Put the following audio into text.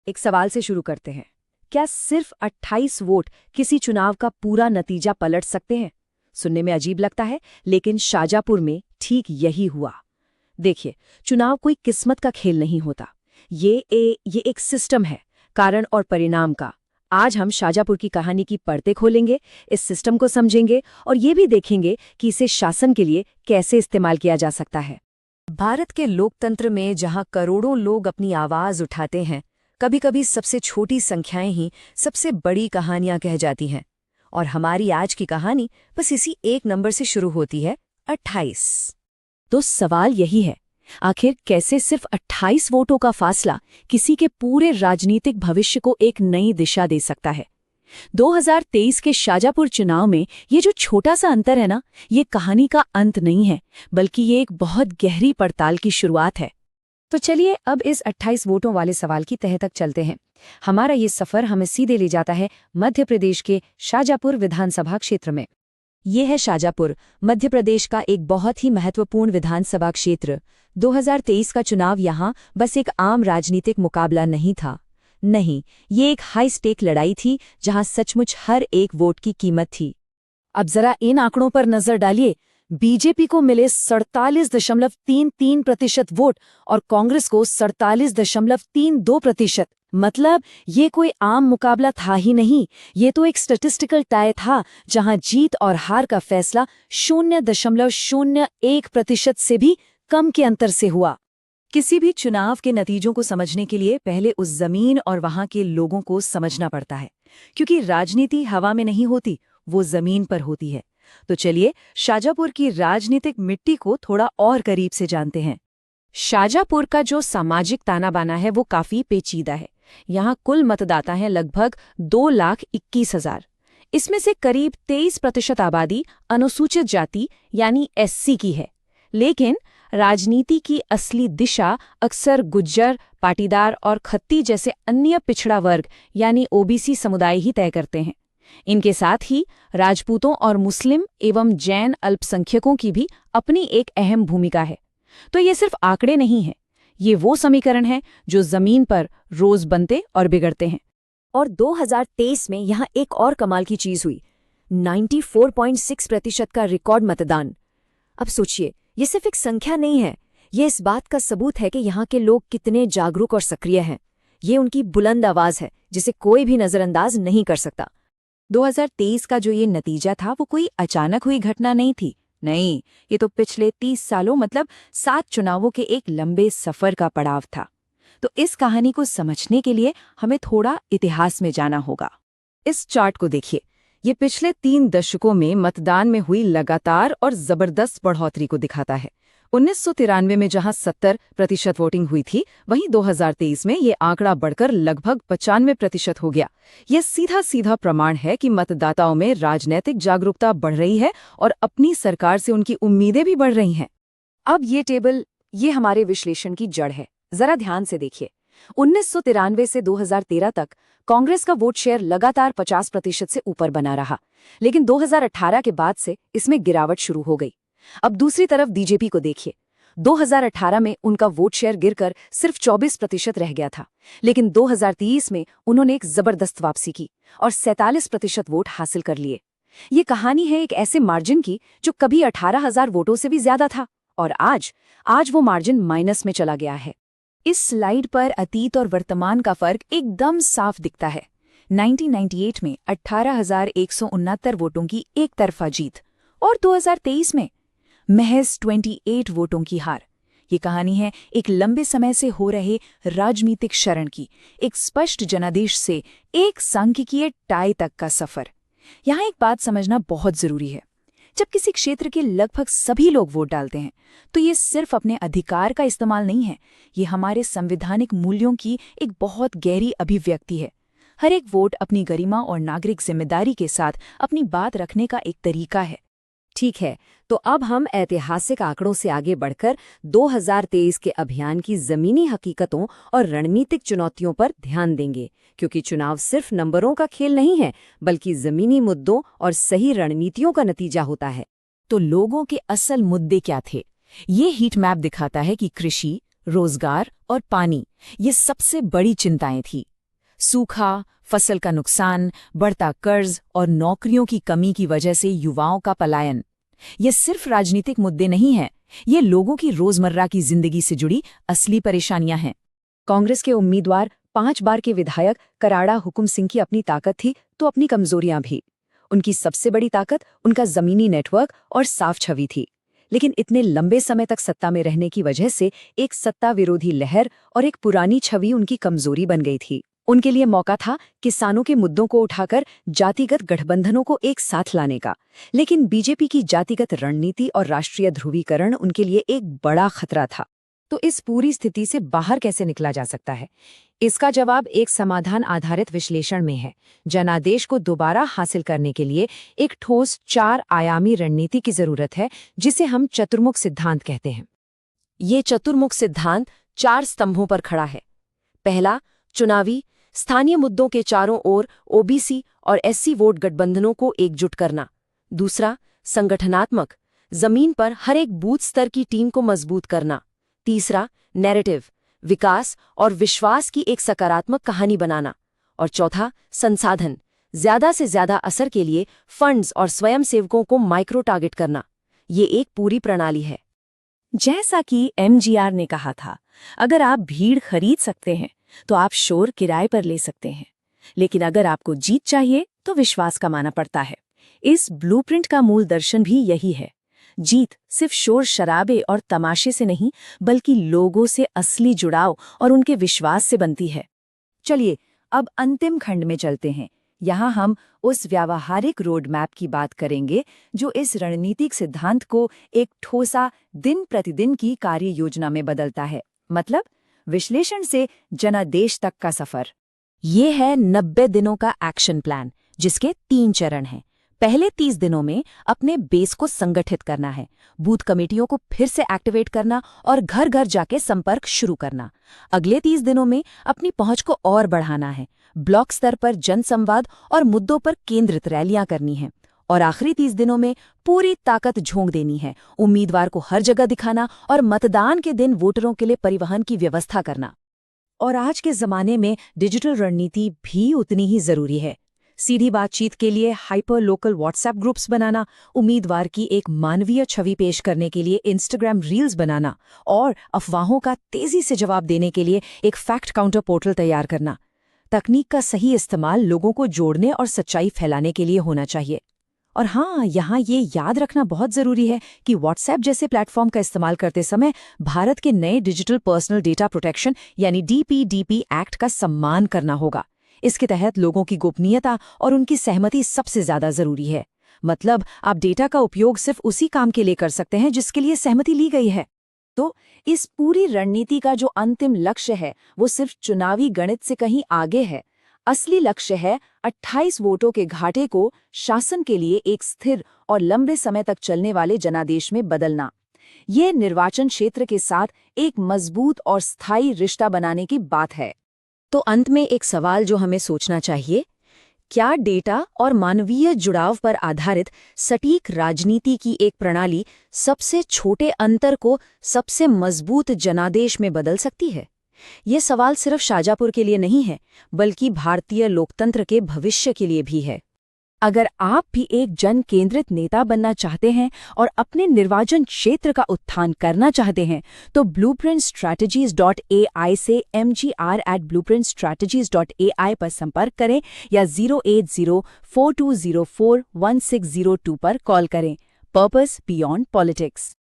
एक सवाल से शुरू करते हैं। क्या सिर्फ 28 वोट किसी चुनाव का पूरा नतीजा पलट सकते हैं? सुनने में अजीब लगता है, लेकिन शाजापुर में ठीक यही हुआ। देखिए, चुनाव कोई किस्मत का खेल नहीं होता। ये एक सिस्टम है, कारण और परिणाम का। आज हम शाजापुर की कहानी की परतें खोलेंगे, इस सिस्टम को समझेंगे और ये भी देखेंगे कि इसे शासन के लिए कैसे इस्तेमाल किया जा सकता है। भारत के लोकतंत्र में जहां करोड़ों लोग अपनी आवाज उठाते हैं, कभी-कभी सबसे छोटी संख्याएं ही सबसे बड़ी कहानियां कह जाती हैं। और हमारी आज की कहानी बस इसी एक नंबर से शुरू होती है, 28। तो सवाल यही है, आखिर कैसे सिर्फ 28 वोटों का फासला किसी के पूरे राजनीतिक भविष्य को एक नई दिशा दे सकता है? 2023 के शाजापुर चुनाव में ये जो छोटा सा अंतर है ना, ये कहानी का अंत नहीं है, बल्कि ये एक बहुत गहरी पड़ताल की शुरुआत है। तो चलिए अब इस 28 वोटों वाले सवाल की तह तक चलते हैं। हमारा ये सफर हमें सीधे ले जाता है मध्य प्रदेश के शाजापुर विधानसभा क्षेत्र में। ये है शाजापुर, मध्य प्रदेश का एक बहुत ही महत्वपूर्ण विधानसभा क्षेत्र। 2023 का चुनाव यहाँ बस एक आम राजनीतिक मुकाबला नहीं था। नहीं, ये एक हाई स्टेक लड़ाई थी जहाँ सचमुच हर एक वोट की कीमत थी। अब जरा इन आंकड़ों पर नजर डालिए। बीजेपी को मिले 47.33% वोट और कांग्रेस को 47.32%। मतलब ये कोई आम मुकाबला था ही नहीं, ये तो एक स्टैटिस्टिकल टाई था जहां जीत और हार का फैसला 0.01% से भी कम के अंतर से हुआ। किसी भी चुनाव के नतीजों को समझने के लिए पहले उस जमीन और वहां के लोगों को समझना पड़ता है, क्योंकि राजनीति हवा में नहीं होती, वो जमीन पर होती है। तो चलिए शाजापुर की राजनीतिक मिट्टी को थोड़ा और करीब से जानते हैं। शाजापुर का जो सामाजिक ताना बाना है वो काफी पेचीदा है। यहाँ कुल मतदाता हैं लगभग 2,21,000। इसमें से करीब 23% आबादी अनुसूचित जाति यानी एससी की है। लेकिन राजनीति की असली दिशा अक्सर गुज्जर, पाटीदार और खत्ती जैसे अन्य पिछड़ा वर्ग यानी ओबीसी समुदाय ही तय करते हैं। इनके साथ ही राजपूतों और मुस्लिम एवं जैन अल्पसंख्यकों की भी अपनी एक अहम भूमिका है। तो ये सिर्फ आंकड़े नहीं हैं, ये वो समीकरण हैं जो जमीन पर रोज बनते और बिगड़ते हैं। और 2023 में यहाँ एक और कमाल की चीज हुई, 94.6% का रिकॉर्ड मतदान। अब सोचिए, ये सिर्फ एक संख्या नहीं है, ये इस बात का सबूत है कि यहाँ के लोग कितने जागरूक और सक्रिय हैं। ये उनकी बुलंद आवाज है जिसे कोई भी नजरअंदाज नहीं कर सकता। 2023 का जो ये नतीजा था वो कोई अचानक हुई घटना नहीं थी। नहीं, ये तो पिछले 30 सालों मतलब 7 चुनावों के एक लंबे सफर का पड़ाव था। तो इस कहानी को समझने के लिए हमें थोड़ा इतिहास में जाना होगा। इस चार्ट को देखिए, ये पिछले 3 दशकों में मतदान में हुई लगातार और जबरदस्त बढ़ोतरी को दिखाता है। 1993 में जहां 70% वोटिंग हुई थी, वहीं 2023 में ये आंकड़ा बढ़कर लगभग 95% हो गया। ये सीधा सीधा प्रमाण है कि मतदाताओं में राजनीतिक जागरूकता बढ़ रही है और अपनी सरकार से उनकी उम्मीदें भी बढ़ रही हैं। अब ये टेबल, ये हमारे विश्लेषण की जड़ है। जरा ध्यान से देखिए। 1993 से 2013 तक कांग्रेस का वोट शेयर लगातार 50% से ऊपर बना रहा, लेकिन 2018 के बाद से इसमें गिरावट शुरू हो गई। अब दूसरी तरफ बीजेपी को देखिए। 2018 में उनका वोट शेयर गिरकर सिर्फ 24% रह गया था, लेकिन 2023 में उन्होंने एक जबरदस्त वापसी की और 47% वोट हासिल कर लिए। ये कहानी है एक ऐसे मार्जिन की जो कभी 18,000 वोटों से भी ज्यादा था और आज वो मार्जिन माइनस में चला गया है। इस स्लाइड पर अतीत और वर्तमान का फर्क एकदम साफ दिखता है। 1998 में 18,169 वोटों की एक तरफा जीत और 2023 में महज 28 वोटों की हार। ये कहानी है एक लंबे समय से हो रहे राजनीतिक शरण की, एक स्पष्ट जनादेश से एक सांख्यिकीय टाई तक का सफर। यहाँ एक बात समझना बहुत जरूरी है। जब किसी क्षेत्र के लगभग सभी लोग वोट डालते हैं, तो ये सिर्फ अपने अधिकार का इस्तेमाल नहीं है, ये हमारे संवैधानिक मूल्यों की एक बहुत गहरी अभिव्यक्ति है। हर एक वोट अपनी गरिमा और नागरिक जिम्मेदारी के साथ अपनी बात रखने का एक तरीका है। ठीक है, तो अब हम ऐतिहासिक आंकड़ों से आगे बढ़कर 2023 के अभियान की जमीनी हकीकतों और रणनीतिक चुनौतियों पर ध्यान देंगे, क्योंकि चुनाव सिर्फ नंबरों का खेल नहीं है, बल्कि जमीनी मुद्दों और सही रणनीतियों का नतीजा होता है। तो लोगों के असल मुद्दे क्या थे? ये हीट मैप दिखाता है कि कृषि, रोजगार और पानी, ये सबसे बड़ी चिंताएं थी। सूखा, फसल का नुकसान, बढ़ता कर्ज और नौकरियों की कमी की वजह से युवाओं का पलायन। ये सिर्फ राजनीतिक मुद्दे नहीं हैं, ये लोगों की रोजमर्रा की जिंदगी से जुड़ी असली परेशानियां हैं। कांग्रेस के उम्मीदवार 5 बार के विधायक कराड़ा हुकुम सिंह की अपनी ताकत थी तो अपनी कमजोरियां भी। उनकी सबसे बड़ी ताकत उनका जमीनी नेटवर्क और साफ छवि थी। लेकिन इतने लंबे समय तक सत्ता में रहने की वजह से एक सत्ता विरोधी लहर और एक पुरानी छवि उनकी कमजोरी बन गई थी। उनके लिए मौका था किसानों के मुद्दों को उठाकर जातिगत गठबंधनों को एक साथ लाने का। लेकिन बीजेपी की जातिगत रणनीति और राष्ट्रीय ध्रुवीकरण उनके लिए एक बड़ा खतरा था। तो इस पूरी स्थिति से बाहर कैसे निकला जा सकता है? इसका जवाब एक समाधान आधारित विश्लेषण में है। जनादेश को दोबारा हासिल करने के लिए एक ठोस 4 आयामी रणनीति की जरूरत है, जिसे हम चतुर्मुख सिद्धांत कहते हैं। ये चतुर्मुख सिद्धांत 4 स्तंभों पर खड़ा है। पहला, चुनावी, स्थानीय मुद्दों के चारों ओर ओबीसी और एससी वोट गठबंधनों को एकजुट करना। दूसरा, संगठनात्मक, जमीन पर हर एक बूथ स्तर की टीम को मजबूत करना। तीसरा, नैरेटिव, विकास और विश्वास की एक सकारात्मक कहानी बनाना। और चौथा, संसाधन, ज्यादा से ज्यादा असर के लिए फंड्स और स्वयंसेवकों को माइक्रो टारगेट करना। ये एक पूरी प्रणाली है। जैसा कि एमजीआर ने कहा था, अगर आप भीड़ खरीद सकते हैं तो आप शोर किराए पर ले सकते हैं, लेकिन अगर आपको जीत चाहिए तो विश्वास कमाना पड़ता है। इस ब्लूप्रिंट का मूल दर्शन भी यही है। जीत सिर्फ शोर शराबे और तमाशे से नहीं, बल्कि लोगों से असली जुड़ाव और उनके विश्वास से बनती है। चलिए अब अंतिम खंड में चलते हैं। यहाँ हम उस व्यावहारिक रोड मैप की बात करेंगे जो इस रणनीतिक सिद्धांत को एक ठोसा दिन प्रतिदिन की कार्य योजना में बदलता है। मतलब विश्लेषण से जनादेश तक का सफर। ये है 90 दिनों का एक्शन प्लान, जिसके 3 चरण हैं। पहले 30 दिनों में अपने बेस को संगठित करना है, बूथ कमेटियों को फिर से एक्टिवेट करना और घर घर जाके संपर्क शुरू करना। अगले 30 दिनों में अपनी पहुंच को और बढ़ाना है, ब्लॉक स्तर पर जनसंवाद और मुद्दों पर केंद्रित रैलियां करनी हैं। और आखिरी 30 दिनों में पूरी ताकत झोंक देनी है, उम्मीदवार को हर जगह दिखाना और मतदान के दिन वोटरों के लिए परिवहन की व्यवस्था करना। और आज के जमाने में डिजिटल रणनीति भी उतनी ही जरूरी है। सीधी बातचीत के लिए हाइपर लोकल व्हाट्सएप ग्रुप्स बनाना, उम्मीदवार की एक मानवीय छवि पेश करने के लिए इंस्टाग्राम रील्स बनाना और अफवाहों का तेजी से जवाब देने के लिए एक फैक्ट काउंटर पोर्टल तैयार करना। तकनीक का सही इस्तेमाल लोगों को जोड़ने और सच्चाई फैलाने के लिए होना चाहिए। और हाँ, यहाँ ये याद रखना बहुत ज़रूरी है कि व्हाट्सएप जैसे प्लेटफॉर्म का इस्तेमाल करते समय भारत के नए डिजिटल पर्सनल डेटा प्रोटेक्शन यानी डीपीडीपी एक्ट का सम्मान करना होगा। इसके तहत लोगों की गोपनीयता और उनकी सहमति सबसे ज़्यादा ज़रूरी है। मतलब आप डेटा का उपयोग सिर्फ उसी काम के लिए कर सकते हैं जिसके लिए सहमति ली गई है। तो इस पूरी रणनीति का जो अंतिम लक्ष्य है वो सिर्फ चुनावी गणित से कहीं आगे है। असली लक्ष्य है 28 वोटों के घाटे को शासन के लिए एक स्थिर और लंबे समय तक चलने वाले जनादेश में बदलना। ये निर्वाचन क्षेत्र के साथ एक मजबूत और स्थायी रिश्ता बनाने की बात है। तो अंत में एक सवाल जो हमें सोचना चाहिए, क्या डेटा और मानवीय जुड़ाव पर आधारित सटीक राजनीति की एक प्रणाली सबसे छोटे अंतर को सबसे मजबूत जनादेश में बदल सकती है? ये सवाल सिर्फ शाजापुर के लिए नहीं है, बल्कि भारतीय लोकतंत्र के भविष्य के लिए भी है। अगर आप भी एक जन केंद्रित नेता बनना चाहते हैं और अपने निर्वाचन क्षेत्र का उत्थान करना चाहते हैं, तो blueprintstrategies.ai से mgr@blueprintstrategies.ai पर संपर्क करें या 08042041602 पर कॉल करें। Purpose beyond politics.